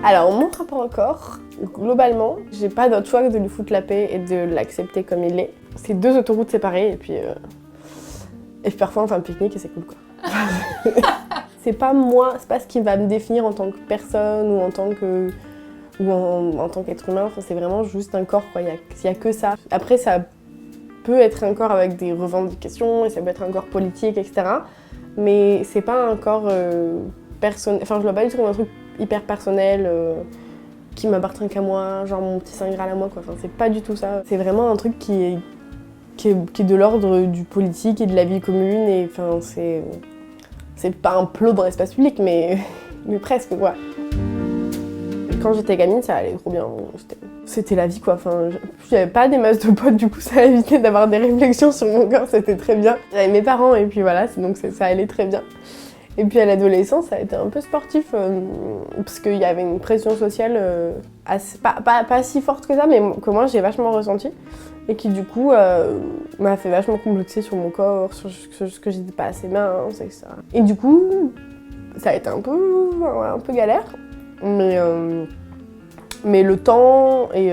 Alors, mon rapport au corps, globalement, j'ai pas d'autre choix que de lui foutre la paix et de l'accepter comme il est. C'est 2 autoroutes séparées et puis parfois on fait un pique-nique et c'est cool quoi. C'est pas moi, c'est pas ce qui va me définir en tant que personne ou en tant qu'être humain. Enfin, c'est vraiment juste un corps quoi, il y a que ça. Après ça peut être un corps avec des revendications et ça peut être un corps politique, etc. Mais c'est pas un corps personnel, enfin je vois pas du tout comme un truc hyper personnel qui m'appartient qu'à moi, genre mon petit saint graal à moi quoi. Enfin, c'est pas du tout ça. C'est vraiment un truc qui est de l'ordre du politique et de la vie commune et enfin c'est pas un plot dans l'espace public mais presque quoi. Quand j'étais gamine ça allait trop bien, c'était la vie quoi. Enfin, j'avais pas des masses de potes du coup ça évitait d'avoir des réflexions sur mon corps, c'était très bien. J'avais mes parents et puis voilà, donc ça allait très bien. Et puis à l'adolescence, ça a été un peu sportif, parce qu'il y avait une pression sociale pas si forte que ça, mais que moi j'ai vachement ressenti. Et qui du coup m'a fait vachement complexer sur mon corps, sur ce que j'étais pas assez mince, etc. Et du coup, ça a été un peu galère, mais le temps et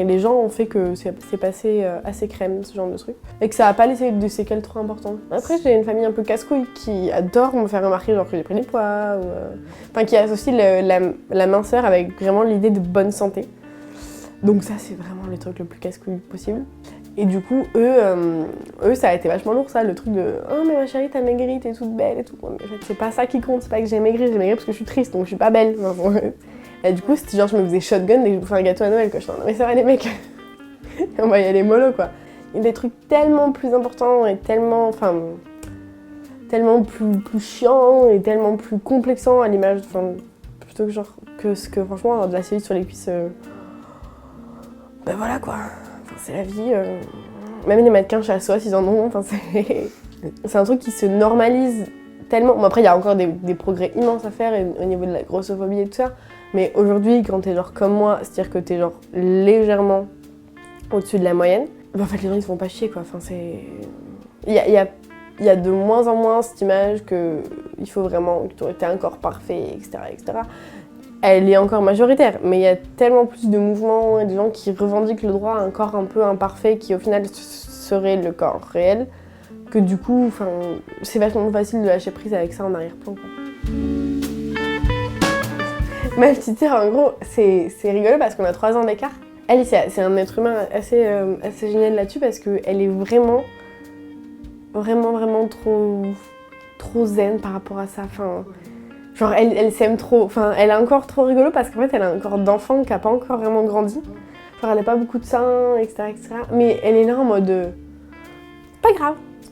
les gens ont fait que c'est passé assez crème, ce genre de truc. Et que ça a pas laissé de séquelles trop importantes. Après, j'ai une famille un peu casse-couille qui adore me faire remarquer genre que j'ai pris des poids, enfin qui associe la minceur avec vraiment l'idée de bonne santé. Donc ça, c'est vraiment le truc le plus casse-couille possible. Et du coup, eux, ça a été vachement lourd ça, le truc de « Oh mais ma chérie, t'as maigri, t'es toute belle et tout ». Mais en fait, c'est pas ça qui compte, c'est pas que j'ai maigri parce que je suis triste, donc je suis pas belle. Et du coup, c'était genre je me faisais shotgun dès que je bouffais un gâteau à Noël quoi. Je disais « Non mais ça va les mecs, on va y aller mollo quoi ». Il y a des trucs tellement plus importants et tellement plus chiants et tellement plus complexants à l'image, plutôt que genre que ce que franchement avoir de la cellulite sur les cuisses, ben voilà quoi. Enfin, c'est la vie. Même les mannequins chassois, ils en ont. Enfin, c'est un truc qui se normalise tellement. Bon, après, il y a encore des progrès immenses à faire au niveau de la grossophobie et tout ça. Mais aujourd'hui, quand t'es genre comme moi, c'est-à-dire que t'es genre légèrement au-dessus de la moyenne, ben, en fait, les gens ils se font pas chier quoi. Enfin, c'est. Il y a de moins en moins cette image qu'il faut vraiment que t'aies un corps parfait, etc., etc. Elle est encore majoritaire, mais il y a tellement plus de mouvements et de gens qui revendiquent le droit à un corps un peu imparfait qui au final serait le corps réel, que du coup, c'est vachement facile de lâcher prise avec ça en arrière-plan. Ma petite sœur, en gros, c'est rigolo parce qu'on a 3 ans d'écart. Elle, c'est un être humain assez génial là-dessus parce qu'elle est vraiment trop zen par rapport à ça. Genre elle s'aime trop, elle est encore trop rigolo parce qu'en fait elle a un corps d'enfant qui a pas encore vraiment grandi. Genre elle a pas beaucoup de seins, etc., etc. Mais elle est là en mode c'est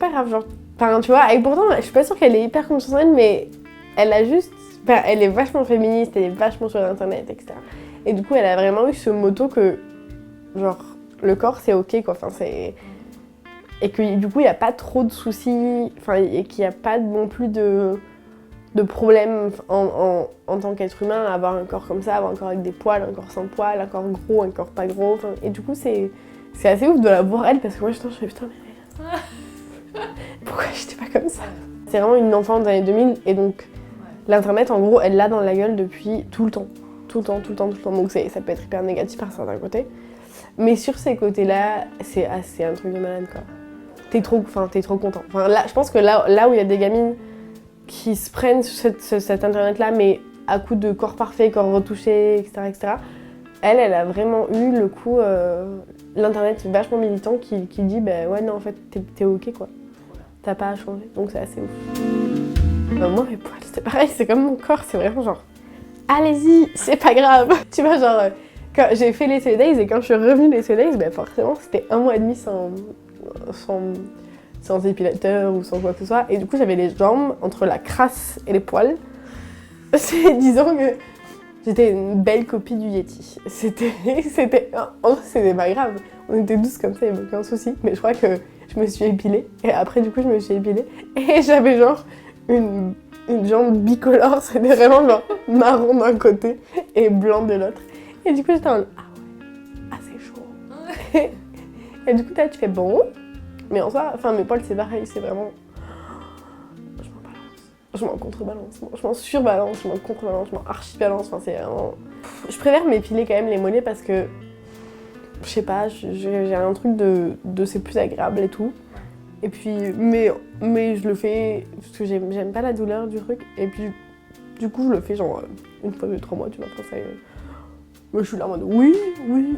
pas grave genre. Tu vois, et pourtant je suis pas sûre qu'elle est hyper consciente d'elle, mais elle a juste, elle est vachement féministe, elle est vachement sur internet, etc. Et du coup elle a vraiment eu ce motto que genre le corps c'est ok quoi, et que du coup il y a pas trop de soucis, et qu'il y a pas non plus de problème en tant qu'être humain à avoir un corps comme ça, avoir un corps avec des poils, un corps sans poils, un corps gros, un corps pas gros. Et du coup, c'est assez ouf de la voir elle parce que moi, je fais putain, mais pourquoi j'étais pas comme ça? C'est vraiment une enfant des années 2000 et donc l'internet, en gros, elle l'a dans la gueule depuis tout le temps. Tout le temps. Donc ça peut être hyper négatif par certains côtés. Mais sur ces côtés-là, c'est un truc de malade quoi. T'es trop content. Là, je pense que là où il y a des gamines qui se prennent sur cet internet-là, mais à coup de corps parfait, corps retouché, etc. Elle a vraiment eu le coup, l'internet vachement militant qui dit bah ouais non en fait t'es ok quoi, t'as pas à changer, donc c'est assez ouf. Moi mes poils c'était pareil, c'est comme mon corps, c'est vraiment genre allez-y, c'est pas grave. Tu vois genre quand j'ai fait les Essay Days et quand je suis revenue des Essay Days, bah forcément c'était 1 mois et demi sans épilateur ou sans quoi que ce soit. Et du coup, j'avais les jambes entre la crasse et les poils. Disons que j'étais une belle copie du Yeti. C'était pas grave. On était tous comme ça, il n'y avait aucun souci. Mais je crois que je me suis épilée. Et après, du coup, je me suis épilée. Et j'avais genre une jambe bicolore. C'était vraiment genre marron d'un côté et blanc de l'autre. Et du coup, j'étais en mode, ah c'est chaud. Et du coup, là, tu fais bon. Mais en soi, mes poils, c'est pareil, c'est vraiment... Je m'en contrebalance, je m'en surbalance, je m'en contrebalance, je m'en archi-balance, enfin c'est vraiment... Je préfère m'épiler quand même les mollets parce que, je sais pas, j'ai un truc de c'est plus agréable et tout. Et puis, mais je le fais parce que j'aime pas la douleur du truc. Et puis, du coup, je le fais genre une fois tous les 3 mois, tu vois, enfin, moi je suis là en mode oui,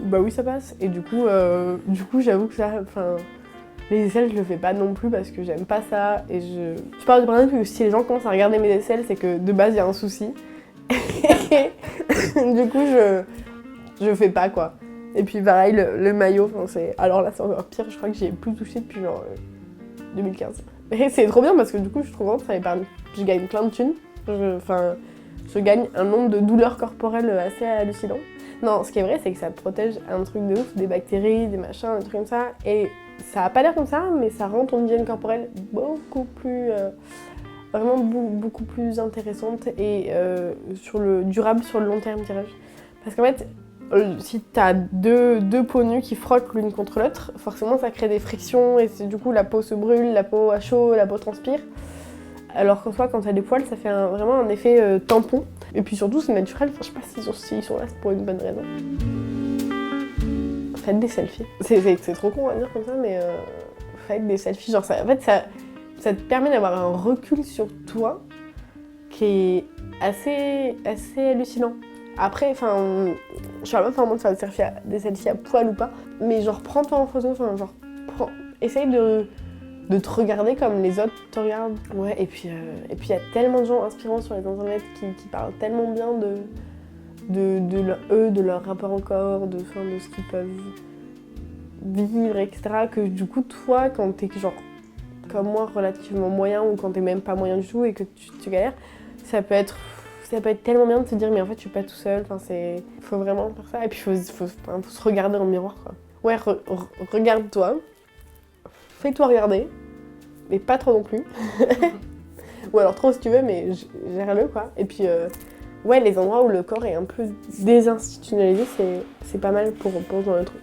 bah oui ça passe. Et du coup j'avoue que ça, enfin... Les aisselles, je le fais pas non plus parce que j'aime pas ça et je pars du principe que si les gens commencent à regarder mes aisselles, c'est que de base il y a un souci. Du coup, je fais pas quoi. Et puis pareil, le maillot, alors là c'est encore pire, je crois que j'y ai plus touché depuis genre 2015. Et c'est trop bien parce que du coup je suis trop contente, ça m'épargne. Je gagne plein de thunes. Je gagne un nombre de douleurs corporelles assez hallucinant. Non, ce qui est vrai, c'est que ça protège un truc de ouf, des bactéries, des machins, des trucs comme ça. Et ça a pas l'air comme ça, mais ça rend ton hygiène corporelle beaucoup plus... vraiment beaucoup plus intéressante et durable sur le long terme, dirais-je. Parce qu'en fait, si t'as deux peaux nues qui frottent l'une contre l'autre, forcément ça crée des frictions et du coup la peau se brûle, la peau a chaud, la peau transpire. Alors qu'en soi, quand t'as des poils, ça fait vraiment un effet tampon. Et puis surtout, c'est naturel, enfin, je sais pas s'ils sont là, c'est pour une bonne raison. Faites des selfies. C'est trop con à dire comme ça, mais faites des selfies. Genre, en fait, ça te permet d'avoir un recul sur toi qui est assez hallucinant. Après, enfin, je suis pas vraiment de faire des selfies à poil ou pas, mais genre, prends-toi en photo, enfin, genre, essaye de te regarder comme les autres te regardent. Ouais, et puis il y a tellement de gens inspirants sur les internets qui parlent tellement bien de leur rapport au corps, de ce qu'ils peuvent vivre, etc. Que du coup, toi, quand t'es genre, comme moi, relativement moyen ou quand t'es même pas moyen du tout et que tu galères, ça peut être tellement bien de se dire mais en fait je suis pas tout seul, enfin faut vraiment faire ça et puis faut se regarder dans le miroir quoi. Ouais, regarde-toi, fais-toi regarder, mais pas trop non plus. Ou alors trop si tu veux, mais gère-le quoi. Et puis ouais, les endroits où le corps est un peu désinstitutionnalisé, c'est pas mal pour ce genre de truc.